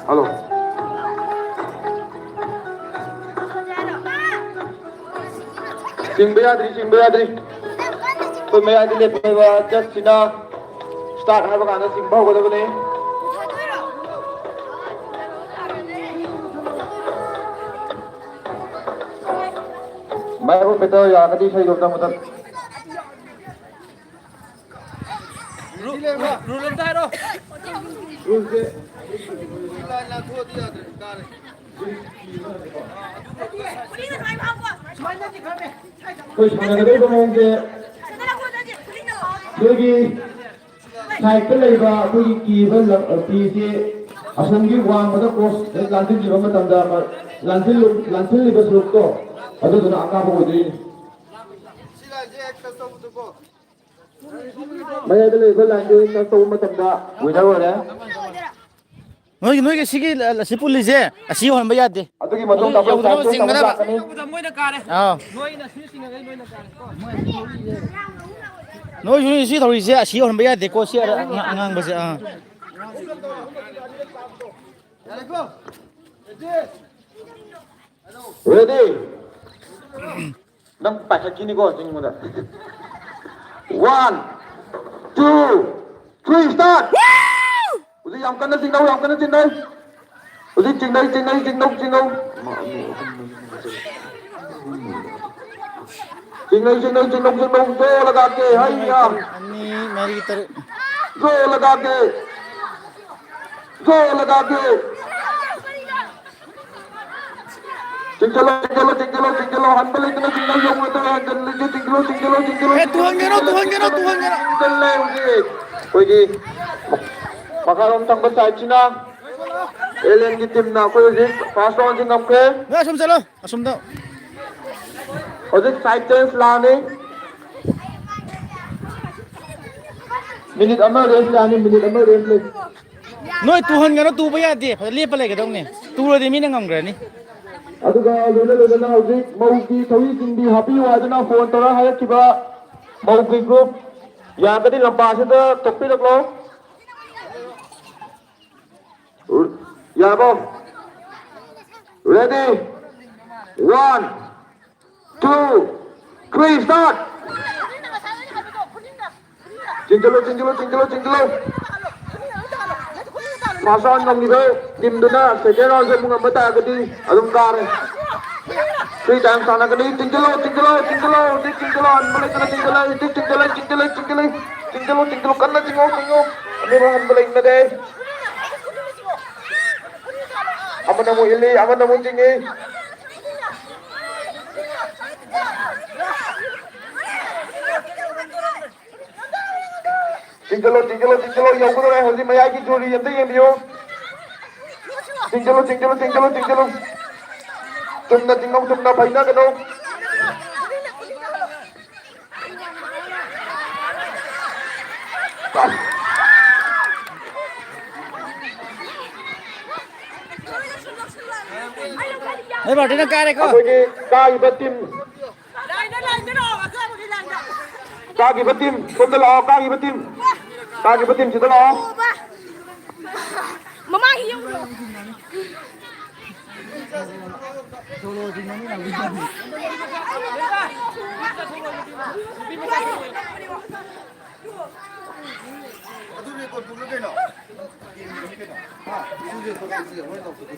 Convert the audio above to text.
Alo. Chingbe yadri. Tôi mấy ai đi lên và just China start hai bạn nó chỉnh bao cái đó này. Mấy hôm bây giờ cái đi xây được đâu mà tao. Rule tay đâu. Rule là thua đi à. tôi chẳng là cái đó không chứ. Tôi sai cái này và tôi kỳ vẫn là ở kỳ thì ở sân cái quang mà nó có làm gì mà tầm đó mà làm gì bây giờ có ở đó nó ăn bao nhiêu bây giờ cái này làm gì nó tôm mà tầm đó vui đâu rồi Noi cái sigi là si police à si hoàn bây giờ đi. à tôi cái mà tôm tao tao Sing cái đó. Moi na kare. Noi na si singa noi na kare. Noi yun si thori si si hoàn bây giờ đi có si ngang bây giờ. Ready? Nang pacha kini ko sing mo da. 1, 2, 3 start. Uzi yang kana sing đâu, Uzi ching đâu. Ching đâu, go लगा के, हाय यार. Ani meri tar. Go लगा के. Cingkelo, hanbal itu cingkelo yang itu cingkelo. Tuhan gano. Cingkelo uji. Uji. Makarom tang besar Cina. Alien di tim na ko uji. Fast on sing namke. Na asum salo. Asum daw. Uji side chance lani. Minit ama race le. Noi Tuhan gano tu bây giờ đi. Lihat apa lagi dong ni. Tu lo di mana ngam gerani. aduga lona hauji mauki thawi singdi happy wadana phone tora hayakiba mauki group yagadi lamba se da topi raklo yabo ready 1 2 3 start cingkelo Masan ngam ni tim duna second round se munga mata gadi adum kar 3 times sana gadi cingkelo anbale kana cingkelo kanna cingo ani ba anbale inna de amana mu cingi cingkelo yang kudu hoji maya ki chori yente yembiyo cingkelo tumna bhaina kano Đây bảo đi nó ca đây cô. kai batim kaki batim sudalo kaki batim sudalo mama hiu Aduh kon pulu kena. Ha, sudah kau kasi, orang tak putih.